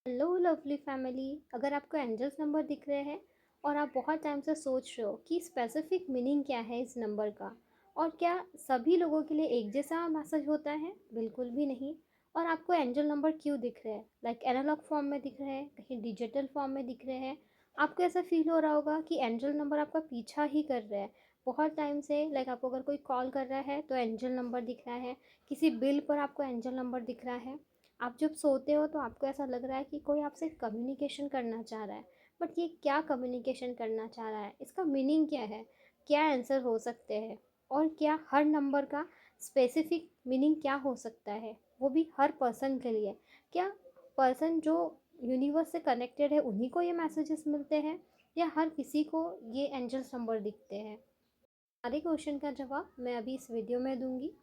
Hello lovely family. अगर आपको angels number दिख रहे हैं और आप बहुत टाइम से सोच रहे हो कि स्पेसिफिक मीनिंग क्या है इस नंबर का और क्या सभी लोगों के लिए एक जैसा मैसेज होता है, बिल्कुल भी नहीं। और आपको एंजल नंबर क्यों दिख रहे हैं, लाइक एनालॉग फॉर्म में दिख रहे हैं, कहीं डिजिटल फॉर्म में दिख रहे हैं। आपको ऐसा फील हो रहा होगा कि एंजल नंबर आपका पीछा ही कर रहा है बहुत टाइम से। लाइक आपको अगर कोई कॉल कर रहा है तो एंजल नंबर दिख रहा है, किसी बिल पर आपको एंजल नंबर दिख रहा है। आप जब सोते हो तो आपको ऐसा लग रहा है कि कोई आपसे कम्युनिकेशन करना चाह रहा है, बट ये क्या कम्युनिकेशन करना चाह रहा है, इसका मीनिंग क्या है, क्या आंसर हो सकते हैं, और क्या हर नंबर का स्पेसिफिक मीनिंग क्या हो सकता है, वो भी हर पर्सन के लिए। क्या पर्सन जो यूनिवर्स से कनेक्टेड है उन्हीं को ये मैसेजेस मिलते हैं, या हर किसी को ये एंजल्स नंबर दिखते हैं? सारे क्वेश्चन का जवाब मैं अभी इस वीडियो में दूंगी।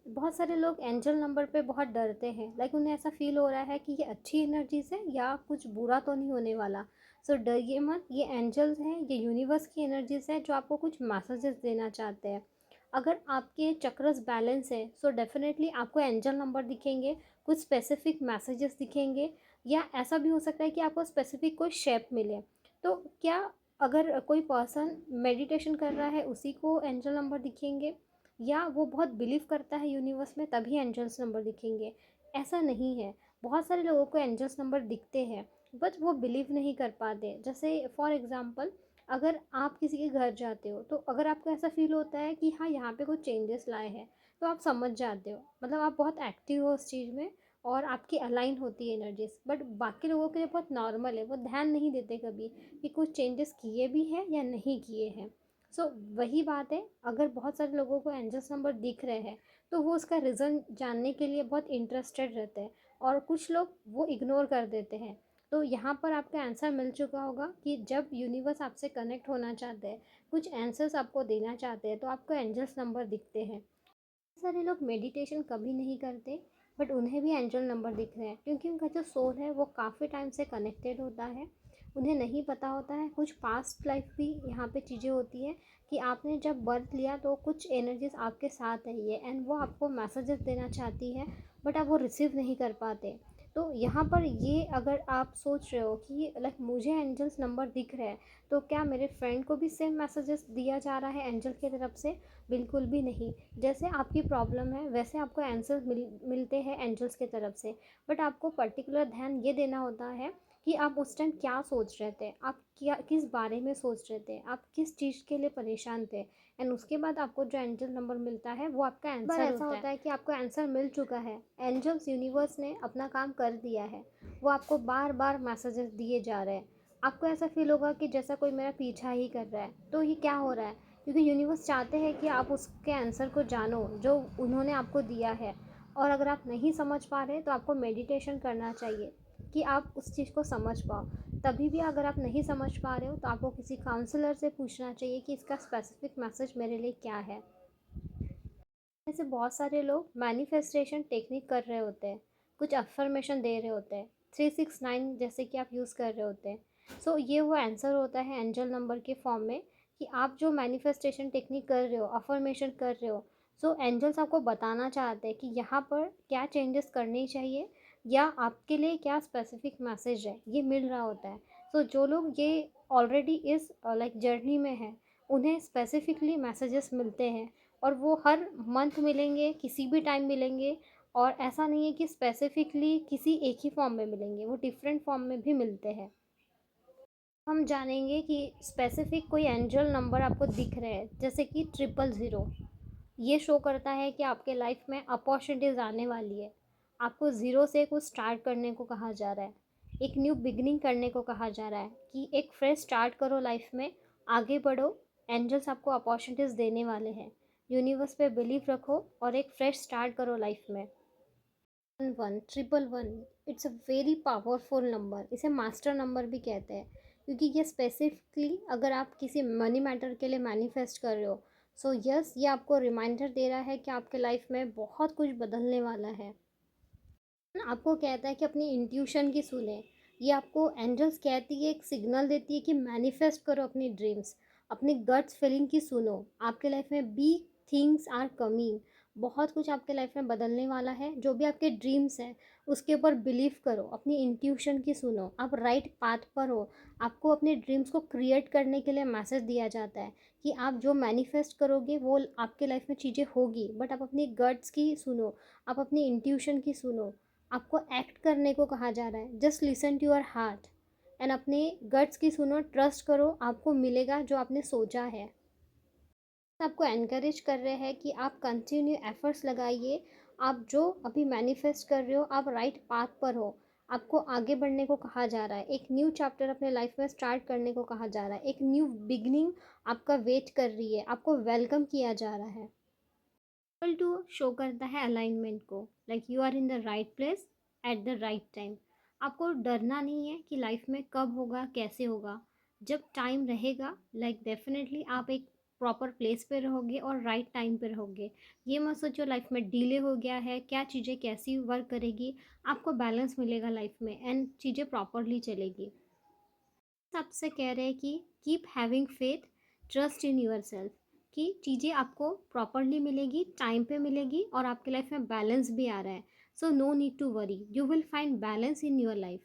बहुत सारे लोग एंजल नंबर पे बहुत डरते हैं, लाइक उन्हें ऐसा फील हो रहा है कि ये अच्छी एनर्जीज है या कुछ बुरा तो नहीं होने वाला। सो डरिए मत, ये एंजल्स हैं, ये यूनिवर्स की एनर्जीज है जो आपको कुछ मैसेजेस देना चाहते हैं। अगर आपके चक्रस बैलेंस है सो डेफिनेटली आपको एंजल नंबर दिखेंगे, कुछ स्पेसिफिक मैसेजेस दिखेंगे, या ऐसा भी हो सकता है कि आपको स्पेसिफिक कोई शेप मिले। तो क्या अगर कोई पर्सन मेडिटेशन कर रहा है उसी को एंजल नंबर दिखेंगे, या वो बहुत बिलीव करता है यूनिवर्स में तभी एंजल्स नंबर दिखेंगे? ऐसा नहीं है। बहुत सारे लोगों को एंजल्स नंबर दिखते हैं बट वो बिलीव नहीं कर पाते। जैसे फॉर एग्जांपल, अगर आप किसी के घर जाते हो तो अगर आपको ऐसा फील होता है कि हाँ यहाँ पे कुछ चेंजेस लाए हैं, तो आप समझ जाते हो, मतलब आप बहुत एक्टिव हो उस चीज़ में और आपकी अलाइन होती है एनर्जीज। बट बाकी लोगों के लिए बहुत नॉर्मल है, वो ध्यान नहीं देते कभी कि कुछ चेंजेस किए भी हैं या नहीं किए हैं। वही बात है, अगर बहुत सारे लोगों को एंजल्स नंबर दिख रहे हैं तो वो उसका रीज़न जानने के लिए बहुत इंटरेस्टेड रहते हैं, और कुछ लोग वो इग्नोर कर देते हैं। तो यहाँ पर आपका आंसर मिल चुका होगा कि जब यूनिवर्स आपसे कनेक्ट होना चाहते हैं, कुछ आंसर्स आपको देना चाहते हैं, तो आपको एंजल्स नंबर दिखते हैं। बहुत सारे लोग मेडिटेशन कभी नहीं करते बट उन्हें भी एंजल नंबर दिख रहे हैं, क्योंकि उनका जो सोल है वो काफ़ी टाइम से कनेक्टेड होता है। उन्हें नहीं पता होता है, कुछ पास्ट लाइफ भी यहाँ पे चीज़ें होती है कि आपने जब बर्थ लिया तो कुछ एनर्जीज आपके साथ है ये, एंड वो आपको मैसेजेस देना चाहती है बट आप वो रिसीव नहीं कर पाते। तो यहाँ पर ये अगर आप सोच रहे हो कि लाइक मुझे एंजल्स नंबर दिख रहे हैं, तो क्या मेरे फ्रेंड को भी सेम मैसेजेस दिया जा रहा है एंजल की तरफ से? बिल्कुल भी नहीं। जैसे आपकी प्रॉब्लम है वैसे आपको आंसर मिलते हैं एंजल्स की तरफ से, बट आपको पर्टिकुलर ध्यान ये देना होता है कि आप उस टाइम क्या सोच रहे थे, आप क्या किस बारे में सोच रहे थे, आप किस चीज़ के लिए परेशान थे, एंड उसके बाद आपको जो एंजल नंबर मिलता है वो आपका आंसर ऐसा होता है कि आपको आंसर मिल चुका है, एंजल्स यूनिवर्स ने अपना काम कर दिया है, वो आपको बार बार मैसेजेस दिए जा रहे हैं। आपको ऐसा फील होगा कि जैसा कोई मेरा पीछा ही कर रहा है, तो ये क्या हो रहा है? क्योंकि यूनिवर्स चाहते हैं कि आप उसके आंसर को जानो जो उन्होंने आपको दिया है। और अगर आप नहीं समझ पा रहे तो आपको मेडिटेशन करना चाहिए कि आप उस चीज़ को समझ पाओ। तभी भी अगर आप नहीं समझ पा रहे हो तो आपको किसी काउंसलर से पूछना चाहिए कि इसका स्पेसिफिक मैसेज मेरे लिए क्या है। ऐसे बहुत सारे लोग मैनिफेस्टेशन टेक्निक कर रहे होते हैं, कुछ अफर्मेशन दे रहे होते हैं, 369 जैसे कि आप यूज़ कर रहे होते हैं। ये वो आंसर होता है एंजल नंबर के फॉर्म में कि आप जो मैनिफेस्टेशन टेक्निक कर रहे हो, अफर्मेशन कर रहे हो, एंजल्स आपको बताना चाहते हैं कि यहाँ पर क्या चेंजेस करनी चाहिए, या आपके लिए क्या स्पेसिफिक मैसेज है, ये मिल रहा होता है। जो लोग ये ऑलरेडी इस लाइक जर्नी में हैं, उन्हें स्पेसिफिकली मैसेजेस मिलते हैं, और वो हर मंथ मिलेंगे, किसी भी टाइम मिलेंगे। और ऐसा नहीं है कि स्पेसिफिकली किसी एक ही फॉर्म में मिलेंगे, वो डिफरेंट फॉर्म में भी मिलते हैं। हम जानेंगे कि स्पेसिफिक कोई एंजल नंबर आपको दिख रहे हैं, जैसे कि 000। ये शो करता है कि आपके लाइफ में अपॉर्चुनिटीज़ आने वाली है। आपको ज़ीरो से कुछ स्टार्ट करने को कहा जा रहा है, एक न्यू बिगनिंग करने को कहा जा रहा है कि एक फ्रेश स्टार्ट करो लाइफ में, आगे बढ़ो। एंजल्स आपको अपॉर्चुनिटीज़ देने वाले हैं। यूनिवर्स पे बिलीव रखो और एक फ्रेश स्टार्ट करो लाइफ में। 1111 it's a very powerful number, इसे मास्टर नंबर भी कहते हैं, क्योंकि ये स्पेसिफिकली अगर आप किसी मनी मैटर के लिए मैनिफेस्ट कर रहे हो, यस, ये आपको रिमाइंडर दे रहा है कि आपके लाइफ में बहुत कुछ बदलने वाला है। आपको कहता है कि अपनी इंट्यूशन की सुने। ये आपको एंजल्स कहती है, एक सिग्नल देती है कि मैनिफेस्ट करो अपनी ड्रीम्स, अपनी गट्स फीलिंग की सुनो। आपके लाइफ में बिग थिंग्स आर कमिंग, बहुत कुछ आपके लाइफ में बदलने वाला है। जो भी आपके ड्रीम्स हैं उसके ऊपर बिलीव करो, अपनी इंट्यूशन की सुनो, आप राइट पाथ पर हो। आपको अपने ड्रीम्स को क्रिएट करने के लिए मैसेज दिया जाता है कि आप जो मैनिफेस्ट करोगे वो आपके लाइफ में चीज़ें होगी, बट आप अपनी गट्स की सुनो, आप अपनी इंट्यूशन की सुनो। आपको एक्ट करने को कहा जा रहा है, just listen to your heart and अपने गट्स की सुनो, ट्रस्ट करो, आपको मिलेगा जो आपने सोचा है। आपको एनकरेज कर रहे हैं कि आप कंटिन्यू एफर्ट्स लगाइए। आप जो अभी मैनिफेस्ट कर रहे हो, आप राइट पाथ पर हो। आपको आगे बढ़ने को कहा जा रहा है, एक न्यू चैप्टर अपने लाइफ में स्टार्ट करने को कहा जा रहा है, एक न्यू बिगनिंग आपका वेट कर रही है, आपको वेलकम किया जा रहा है। इक्वल टू शो करता है अलाइनमेंट को, like you are in the right place at the right time. आपको डरना नहीं है कि लाइफ में कब होगा, कैसे होगा। जब टाइम रहेगा, लाइक डेफिनेटली आप एक प्रॉपर प्लेस पे रहोगे और राइट टाइम पे रहोगे। ये मत सोचो लाइफ में डिले हो गया है, क्या चीज़ें कैसी वर्क करेगी। आपको बैलेंस मिलेगा लाइफ में एंड चीज़ें प्रॉपरली चलेगी। आपसे कह रहे हैं कि keep having faith, trust in your self, कि चीज़ें आपको प्रॉपरली मिलेगी, टाइम पे मिलेगी और आपके लाइफ में बैलेंस भी आ रहा है। So no need to worry, you will find balance in your life.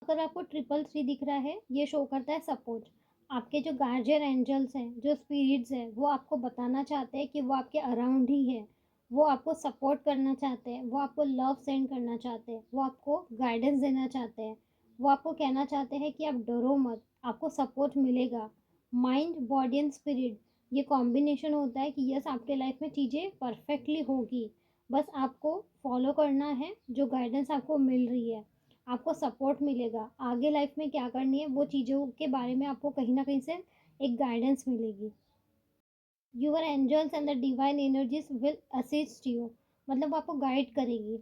अगर आपको 333 दिख रहा है, ये शो करता है सपोर्ट। आपके जो गार्जियन एंजल्स हैं, जो स्पिरिट्स हैं, वो आपको बताना चाहते हैं कि वो आपके अराउंड ही है। वो आपको सपोर्ट करना चाहते हैं, वो आपको लव सेंड करना चाहते हैं, वो आपको गाइडेंस देना चाहते हैं। वो आपको कहना चाहते हैं कि आप डरो मत, आपको सपोर्ट मिलेगा। माइंड, बॉडी एंड स्पिरिट, ये कॉम्बिनेशन होता है कि यस, आपके लाइफ में चीज़ें परफेक्टली होगी। बस आपको फॉलो करना है जो गाइडेंस आपको मिल रही है। आपको सपोर्ट मिलेगा, आगे लाइफ में क्या करनी है वो चीज़ों के बारे में आपको कहीं ना कहीं से एक गाइडेंस मिलेगी। Your angels and the divine energies will assist you, मतलब वो आपको गाइड करेगी।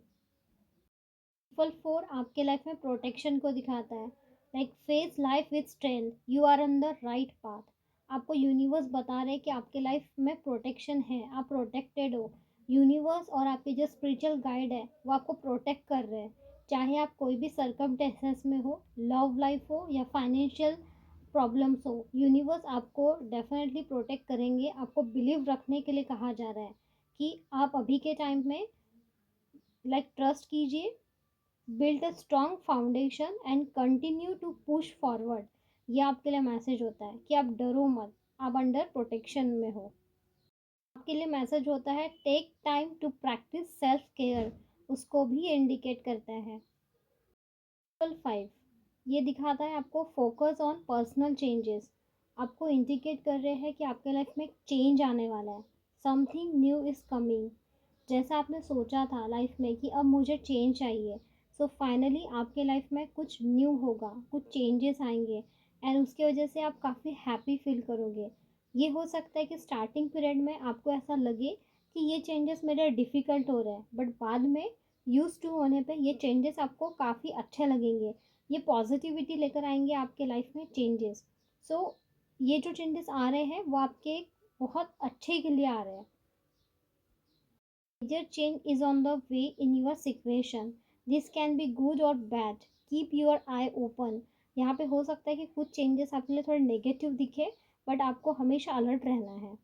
फुल फोर आपके लाइफ में प्रोटेक्शन को दिखाता है, like face life with strength, you are on the right path. आपको यूनिवर्स बता रहे हैं कि आपके लाइफ में प्रोटेक्शन है, आप प्रोटेक्टेड हो। यूनिवर्स और आपके जो स्पिरिचुअल गाइड है वो आपको प्रोटेक्ट कर रहे हैं। चाहे आप कोई भी सर्कमस्टेंसेस में हो, लव लाइफ हो या फाइनेंशियल प्रॉब्लम्स हो, यूनिवर्स आपको डेफिनेटली प्रोटेक्ट करेंगे। आपको बिलीव रखने के लिए कहा जा रहा है कि आप अभी के टाइम में लाइक ट्रस्ट कीजिए, build a strong foundation and continue to push forward. ये आपके लिए मैसेज होता है कि आप डरो मत, आप अंडर प्रोटेक्शन में हो। आपके लिए मैसेज होता है take time to practise self care, उसको भी इंडिकेट करता है। 5 ये दिखाता है आपको फोकस ऑन पर्सनल चेंजेस। आपको इंडिकेट कर रहे हैं कि आपके लाइफ में चेंज आने वाला है, समथिंग न्यू इज़ कमिंग। जैसा आपने सोचा था लाइफ में कि अब मुझे चेंज चाहिए, सो फाइनली आपके लाइफ में कुछ न्यू होगा, कुछ चेंजेस आएंगे एंड उसकी वजह से आप काफ़ी हैप्पी फील करोगे। ये हो सकता है कि स्टार्टिंग पीरियड में आपको ऐसा लगे कि ये चेंजेस मेरे डिफ़िकल्ट हो रहे हैं, बट बाद में यूज टू होने पे ये चेंजेस आपको काफ़ी अच्छे लगेंगे। ये पॉजिटिविटी लेकर आएंगे आपके लाइफ में चेंजेस। सो ये जो चेंजेस आ रहे हैं वो आपके बहुत अच्छे के लिए आ रहे हैं। Major change is on the way in your situation. This can be good or bad. Keep your eye open. यहाँ पे हो सकता है कि कुछ चेंजेस आपके लिए थोड़े नेगेटिव दिखे, बट आपको हमेशा अलर्ट रहना है।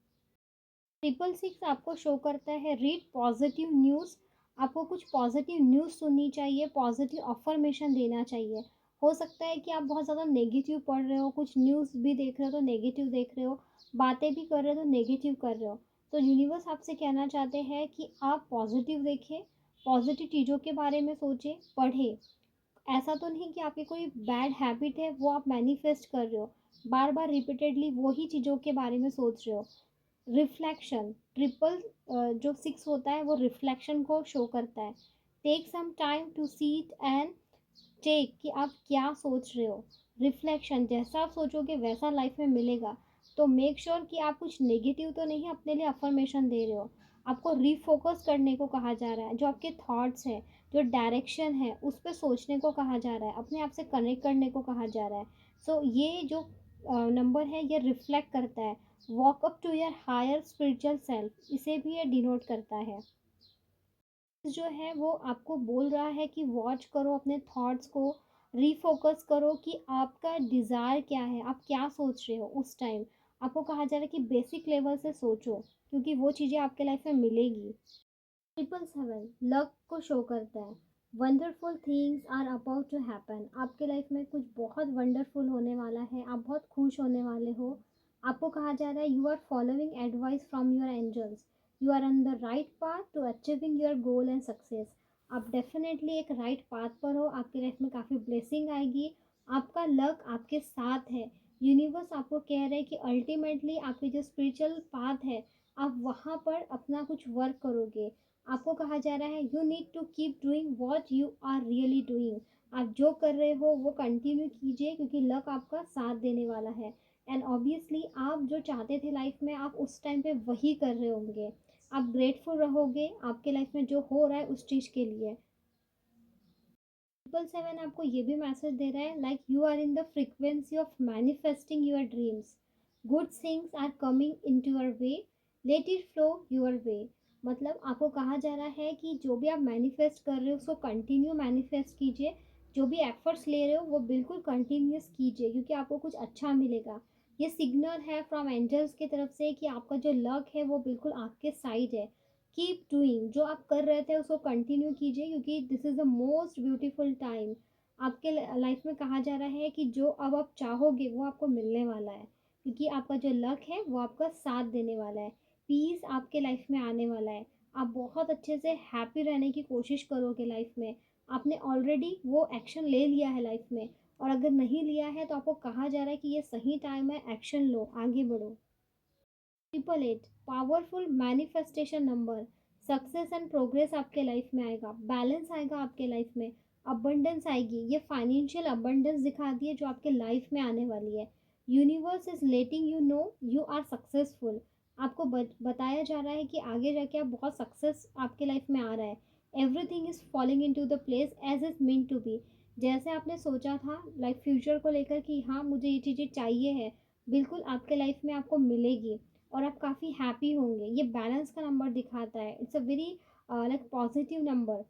666 आपको शो करता है रीड पॉजिटिव न्यूज़। आपको कुछ पॉजिटिव न्यूज़ सुननी चाहिए, पॉजिटिव अफर्मेशन देना चाहिए। हो सकता है कि आप बहुत ज़्यादा नेगेटिव पढ़ रहे हो, कुछ न्यूज़ भी देख रहे हो तो नेगेटिव देख रहे हो, बातें भी कर रहे हो तो नेगेटिव कर रहे हो। तो यूनिवर्स आपसे कहना चाहते हैं कि आप पॉजिटिव देखें, पॉजिटिव चीज़ों के बारे में सोचें, पढ़ें। ऐसा तो नहीं कि आपकी कोई बैड हैबिट है वो आप मैनिफेस्ट कर रहे हो, बार बार रिपीटेडली वही चीज़ों के बारे में सोच रहे हो। रिफ्लेक्शन, ट्रिपल जो 6 होता है वो रिफ्लेक्शन को शो करता है। Take some time to sit and check कि आप क्या सोच रहे हो। रिफ्लेक्शन, जैसा आप सोचोगे वैसा लाइफ में मिलेगा। तो मेक श्योर कि आप कुछ नेगेटिव तो नहीं अपने लिए अफर्मेशन दे रहे हो। आपको रीफोकस करने को कहा जा रहा है, जो आपके थॉट्स हैं, जो डायरेक्शन है उस पर सोचने को कहा जा रहा है, अपने आप से कनेक्ट करने को कहा जा रहा है। सो ये जो नंबर है ये रिफ्लेक्ट करता है walk up to your higher spiritual self, इसे भी ये डिनोट करता है। जो है वो आपको बोल रहा है कि वॉच करो अपने थॉट्स को, रीफोकस करो कि आपका डिज़ायर क्या है, आप क्या सोच रहे हो उस टाइम। आपको कहा जा रहा है कि बेसिक लेवल से सोचो, क्योंकि वो चीज़ें आपके लाइफ में मिलेगी। 777 लक को शो करता है। Wonderful things are about to happen. आपके लाइफ में कुछ बहुत वंडरफुल होने वाला है, आप बहुत खुश होने वाले हो। आपको कहा जा रहा है you are following advice from your angels, you are on the right path to achieving your goal and success. आप डेफिनेटली एक राइट पाथ पर हो, आपकी लाइफ में काफ़ी ब्लेसिंग आएगी, आपका लक आपके साथ है। यूनिवर्स आपको कह रहे हैं कि अल्टीमेटली आपकी जो स्पिरिचुअल पाथ है, आप वहाँ पर अपना कुछ वर्क करोगे। आपको कहा जा रहा है you need to keep doing what you are really doing. आप जो कर रहे हो वो कंटिन्यू कीजिए, क्योंकि लक आपका साथ देने वाला है। एंड ऑब्वियसली आप जो चाहते थे लाइफ में, आप उस टाइम पे वही कर रहे होंगे। आप ग्रेटफुल रहोगे आपके लाइफ में जो हो रहा है उस चीज़ के लिए। 777 आपको ये भी मैसेज दे रहा है like you are in the frequency of manifesting your dreams, good things are coming in to your way, let it flow your way. मतलब आपको कहा जा रहा है कि जो भी आप मैनिफेस्ट कर रहे हो उसको कंटिन्यू मैनिफेस्ट कीजिए, जो भी एफर्ट्स ले रहे हो वो बिल्कुल कंटिन्यूस कीजिए, क्योंकि आपको कुछ अच्छा मिलेगा। ये सिग्नल है फ्रॉम एंजल्स की तरफ से कि आपका जो लक है वो बिल्कुल आपके साइड है। कीप डूइंग, जो आप कर रहे थे उसको कंटिन्यू कीजिए, क्योंकि this is the most beautiful time. आपके लाइफ में कहा जा रहा है कि जो अब आप चाहोगे वो आपको मिलने वाला है, क्योंकि आपका जो लक है वो आपका साथ देने वाला है। पीस आपके लाइफ में आने वाला है। आप बहुत अच्छे से हैप्पी रहने की कोशिश करोगे लाइफ में। आपने ऑलरेडी वो एक्शन ले लिया है लाइफ में, और अगर नहीं लिया है तो आपको कहा जा रहा है कि ये सही टाइम है, एक्शन लो, आगे बढ़ो। 888 powerful manifestation number. Success and progress आपके लाइफ में आएगा, बैलेंस आएगा आपके लाइफ में, अबंडेंस आएगी। ये फाइनेंशियल अबंडेंस दिखा दी है जो आपके लाइफ में आने वाली है। Universe is letting you know you are successful. आपको बताया जा रहा है कि आगे जाके आप बहुत सक्सेस आपके लाइफ में आ रहा है। Everything is following in to the place as is mean to be. जैसे आपने सोचा था लाइक फ्यूचर को लेकर कि हाँ मुझे ये चीज़ें चाहिए है, बिल्कुल आपके लाइफ में आपको मिलेगी, और आप काफ़ी हैप्पी होंगे। ये बैलेंस का नंबर दिखाता है, it's a very like positive number.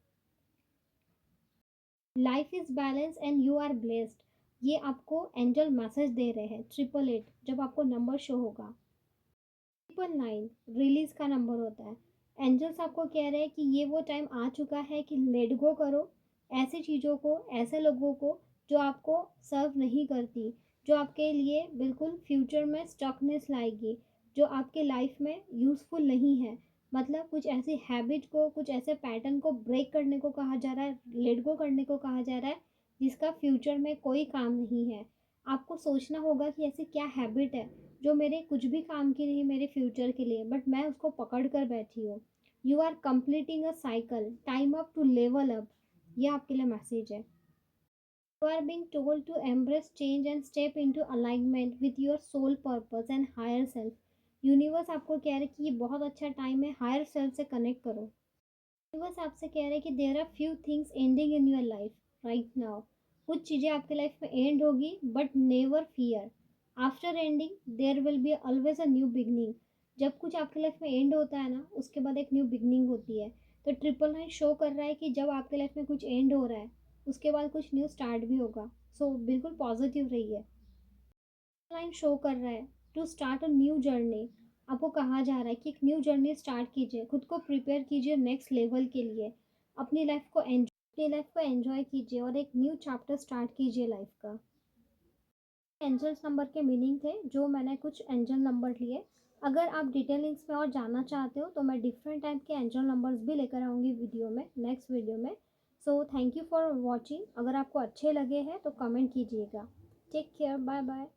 Life is balance and you are blessed. ये आपको एंजल मैसेज दे रहे हैं। 888 जब आपको नंबर शो होगा। 999 रिलीज का नंबर होता है। एंजल्स आपको कह रहे हैं कि ये वो टाइम आ चुका है कि लेट गो करो ऐसी चीज़ों को, ऐसे लोगों को जो आपको सर्व नहीं करती, जो आपके लिए बिल्कुल फ्यूचर में स्टकनेस लाएगी, जो आपके लाइफ में यूज़फुल नहीं है। मतलब कुछ ऐसी हैबिट को, कुछ ऐसे पैटर्न को ब्रेक करने को कहा जा रहा है, लेट गो करने को कहा जा रहा है, जिसका फ्यूचर में कोई काम नहीं है। आपको सोचना होगा कि ऐसी क्या हैबिट है जो मेरे कुछ भी काम की नहीं मेरे फ्यूचर के लिए, बट मैं उसको पकड़ कर बैठी हूँ। You are completing a cycle, time up to level up. ये आपके लिए मैसेज है। You are being told to embrace change and step into alignment with your soul purpose and higher self. Universe आपको कह रहे हैं कि ये बहुत अच्छा टाइम है, हायर सेल्फ से कनेक्ट करो। यूनिवर्स आपसे कह रहे हैं कि there are few things ending in your life right now. कुछ चीज़ें आपके लाइफ में एंड होगी, but never fear, after ending there will be always a new beginning. जब कुछ आपके लाइफ में एंड होता है ना, उसके बाद एक न्यू बिगनिंग होती है। तो 999 शो कर रहा है कि जब आपके लाइफ में कुछ एंड हो रहा है, उसके बाद कुछ न्यू स्टार्ट भी होगा। सो बिल्कुल पॉजिटिव रहिए। लाइन शो कर रहा है to start a new journey. आपको कहा जा रहा है कि एक न्यू जर्नी स्टार्ट कीजिए, खुद को प्रिपेयर कीजिए नेक्स्ट लेवल के लिए। अपनी लाइफ को एंजॉय कीजिए और एक न्यू चैप्टर स्टार्ट कीजिए लाइफ का। एंजल्स नंबर के मीनिंग थे जो मैंने कुछ एंजल नंबर लिए। अगर आप डिटेलिंग्स में और जानना चाहते हो तो मैं डिफरेंट टाइप के एंजल नंबर्स भी लेकर आऊँगी वीडियो में, नेक्स्ट वीडियो में। So thank you for watching. अगर आपको अच्छे लगे हैं तो कमेंट कीजिएगा। Take care, bye bye.